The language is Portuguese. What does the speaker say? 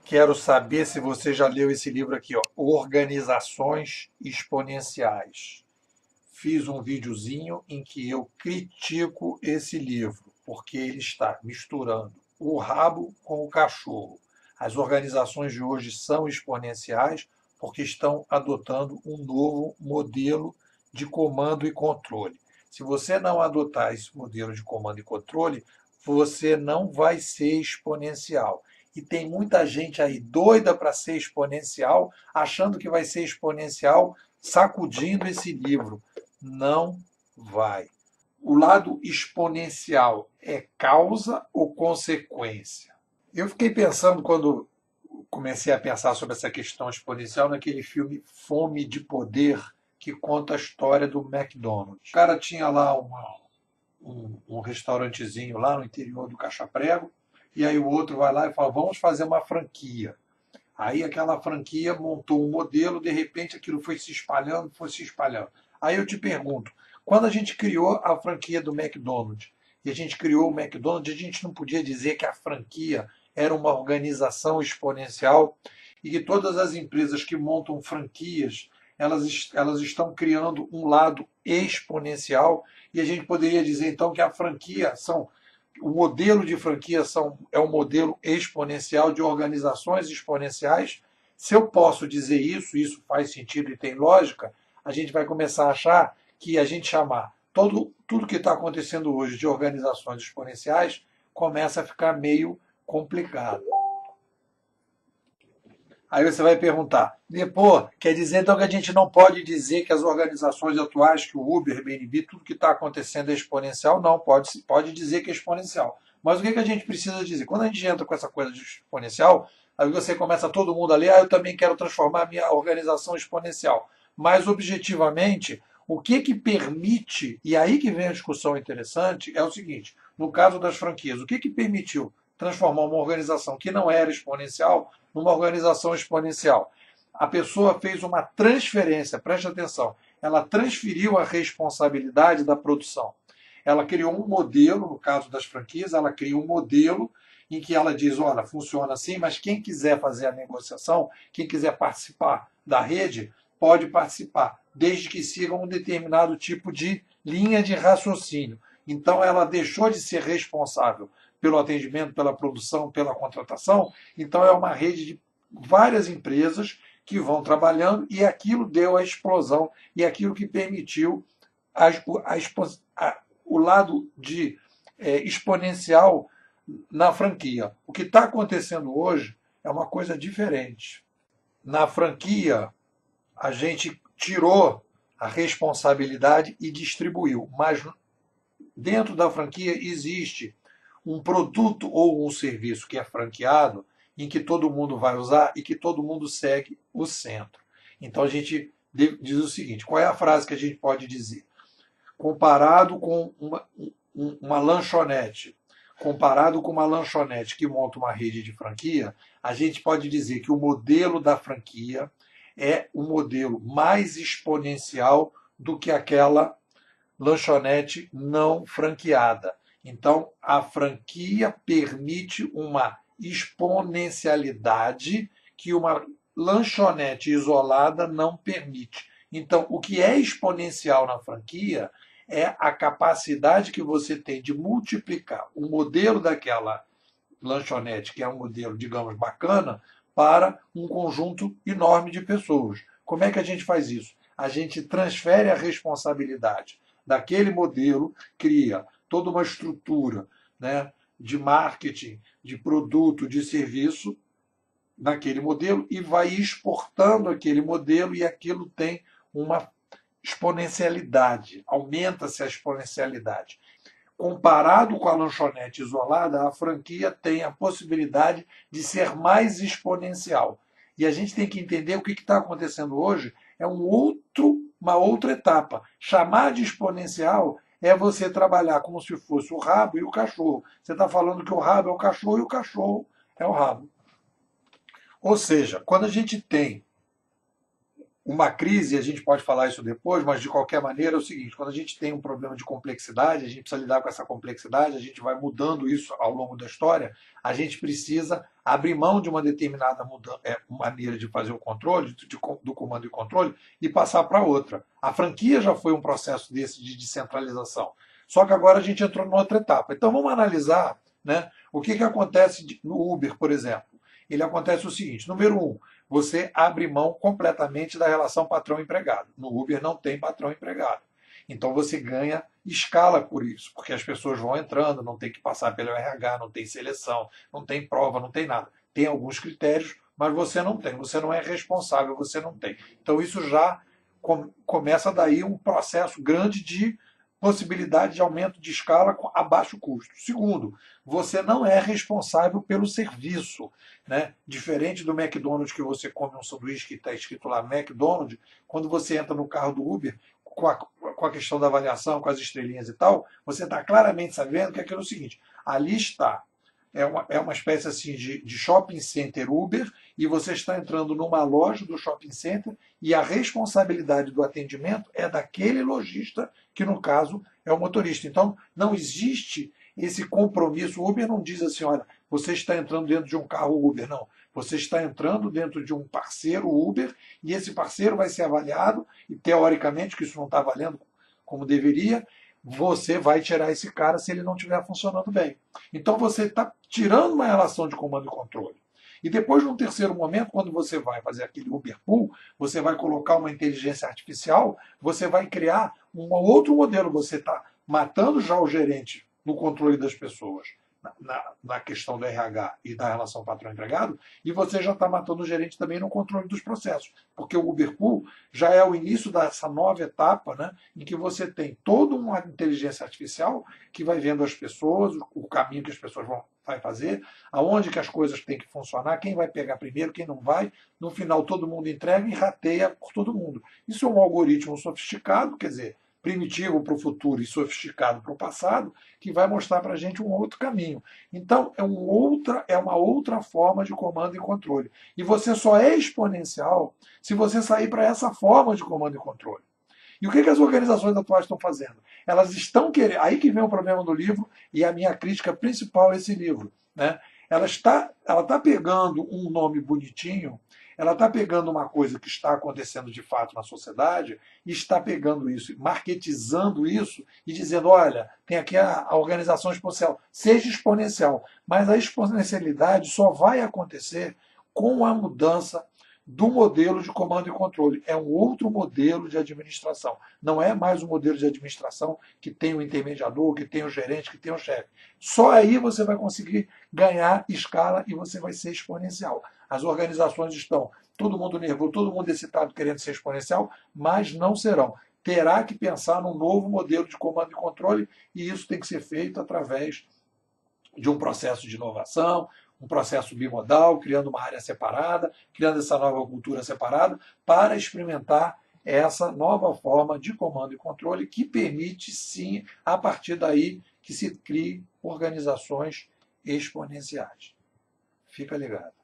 Quero saber se você já leu esse livro aqui, ó, Organizações Exponenciais. Fiz um videozinho em que eu critico esse livro, porque ele está misturando o rabo com o cachorro. As organizações de hoje são exponenciais porque estão adotando um novo modelo de comando e controle. Se você não adotar esse modelo de comando e controle, você não vai ser exponencial. E tem muita gente aí doida para ser exponencial, achando que vai ser exponencial, sacudindo esse livro. Não vai. O lado exponencial é causa ou consequência? Eu fiquei pensando quando comecei a pensar sobre essa questão exponencial naquele filme Fome de Poder, que conta a história do McDonald's. O cara tinha lá um restaurantezinho lá no interior do Cachaprego, e aí o outro vai lá e fala, vamos fazer uma franquia. Aí aquela franquia montou um modelo, de repente aquilo foi se espalhando, foi se espalhando. Aí eu te pergunto, quando a gente criou a franquia do McDonald's, e a gente criou o McDonald's, a gente não podia dizer que a franquia era uma organização exponencial e que todas as empresas que montam franquias, elas estão criando um lado exponencial, e a gente poderia dizer então que a franquia são o modelo de franquia é um modelo exponencial de organizações exponenciais. Se eu posso dizer isso faz sentido e tem lógica, a gente vai começar a achar que a gente chamar tudo que está acontecendo hoje de organizações exponenciais começa a ficar meio complicado. Aí você vai perguntar, pô, quer dizer então que a gente não pode dizer que as organizações atuais, que o Uber, Airbnb, tudo que está acontecendo é exponencial? Não, pode dizer que é exponencial. Mas o que a gente precisa dizer? Quando a gente entra com essa coisa de exponencial, aí você começa todo mundo a ler, eu também quero transformar a minha organização em exponencial. Mas, objetivamente, o que permite, e aí que vem a discussão interessante, é o seguinte, no caso das franquias, o que permitiu transformar uma organização que não era exponencial numa organização exponencial? A pessoa fez uma transferência, preste atenção, ela transferiu a responsabilidade da produção. Ela criou um modelo, no caso das franquias, ela criou um modelo em que ela diz, olha, funciona assim, mas quem quiser fazer a negociação, quem quiser participar da rede, pode participar, desde que siga um determinado tipo de linha de raciocínio. Então, ela deixou de ser responsável pelo atendimento, pela produção, pela contratação. Então, é uma rede de várias empresas que vão trabalhando e aquilo deu a explosão e aquilo que permitiu o lado de exponencial na franquia. O que está acontecendo hoje é uma coisa diferente. Na franquia, a gente tirou a responsabilidade e distribuiu, mas dentro da franquia existe um produto ou um serviço que é franqueado, em que todo mundo vai usar e que todo mundo segue o centro. Então a gente diz o seguinte: qual é a frase que a gente pode dizer? Comparado com uma lanchonete, comparado com uma lanchonete que monta uma rede de franquia, a gente pode dizer que o modelo da franquia é um modelo mais exponencial do que aquela lanchonete não franqueada. Então, a franquia permite uma exponencialidade que uma lanchonete isolada não permite. Então, o que é exponencial na franquia é a capacidade que você tem de multiplicar o modelo daquela lanchonete, que é um modelo, digamos, bacana, para um conjunto enorme de pessoas. Como é que a gente faz isso? A gente transfere a responsabilidade daquele modelo, cria toda uma estrutura, né, de marketing, de produto, de serviço naquele modelo e vai exportando aquele modelo e aquilo tem uma exponencialidade, aumenta-se a exponencialidade. Comparado com a lanchonete isolada, a franquia tem a possibilidade de ser mais exponencial. E a gente tem que entender o que está acontecendo hoje é uma outra etapa. Chamar de exponencial é você trabalhar como se fosse o rabo e o cachorro. Você está falando que o rabo é o cachorro e o cachorro é o rabo. Ou seja, quando a gente tem uma crise, a gente pode falar isso depois, mas de qualquer maneira é o seguinte: quando a gente tem um problema de complexidade, a gente precisa lidar com essa complexidade, a gente vai mudando isso ao longo da história, a gente precisa abrir mão de uma determinada maneira de fazer o controle, do comando e controle, e passar para outra. A franquia já foi um processo desse de descentralização. Só que agora a gente entrou numa outra etapa. Então vamos analisar, né, o que acontece no Uber, por exemplo. Ele acontece o seguinte: número um, você abre mão completamente da relação patrão-empregado. No Uber não tem patrão-empregado. Então você ganha escala por isso, porque as pessoas vão entrando, não tem que passar pelo RH, não tem seleção, não tem prova, não tem nada. Tem alguns critérios, mas você não tem, você não é responsável, você não tem. Então isso já começa daí um processo grande de possibilidade de aumento de escala a baixo custo. Segundo, você não é responsável pelo serviço, né? Diferente do McDonald's, que você come um sanduíche que está escrito lá McDonald's, quando você entra no carro do Uber, com a questão da avaliação, com as estrelinhas e tal, você está claramente sabendo que aquilo é o seguinte: ali está. É uma espécie assim de shopping center Uber, e você está entrando numa loja do shopping center e a responsabilidade do atendimento é daquele lojista, que no caso é o motorista. Então, não existe esse compromisso. O Uber não diz assim: olha, você está entrando dentro de um carro Uber. Não. Você está entrando dentro de um parceiro Uber e esse parceiro vai ser avaliado e, teoricamente, que isso não está valendo como deveria, você vai tirar esse cara se ele não estiver funcionando bem. Então você está tirando uma relação de comando e controle. E depois, num terceiro momento, quando você vai fazer aquele Uber Pool, você vai colocar uma inteligência artificial, você vai criar um outro modelo. Você está matando já o gerente no controle das pessoas, na questão do RH e da relação patrão-empregado, e você já está matando o gerente também no controle dos processos, porque o Uber Pool já é o início dessa nova etapa, né, em que você tem toda uma inteligência artificial que vai vendo as pessoas, o caminho que as pessoas vai fazer, aonde que as coisas têm que funcionar, quem vai pegar primeiro, quem não vai, no final todo mundo entrega e rateia por todo mundo. Isso é um algoritmo sofisticado, quer dizer, primitivo para o futuro e sofisticado para o passado, que vai mostrar para a gente um outro caminho. Então, é uma outra forma de comando e controle. E você só é exponencial se você sair para essa forma de comando e controle. E o que as organizações atuais estão fazendo? Elas estão querendo. Aí que vem o problema do livro e a minha crítica principal a esse livro, né? Ela está pegando um nome bonitinho, ela está pegando uma coisa que está acontecendo de fato na sociedade e está pegando isso, marketizando isso e dizendo: olha, tem aqui a organização exponencial. Seja exponencial, mas a exponencialidade só vai acontecer com a mudança do modelo de comando e controle. É um outro modelo de administração. Não é mais um modelo de administração que tem o intermediador, que tem o gerente, que tem o chefe. Só aí você vai conseguir ganhar escala e você vai ser exponencial. As organizações estão, todo mundo nervoso, todo mundo excitado querendo ser exponencial, mas não serão. Terá que pensar num novo modelo de comando e controle, e isso tem que ser feito através de um processo de inovação, um processo bimodal, criando uma área separada, criando essa nova cultura separada, para experimentar essa nova forma de comando e controle que permite, sim, a partir daí, que se crie organizações exponenciais. Fica ligado.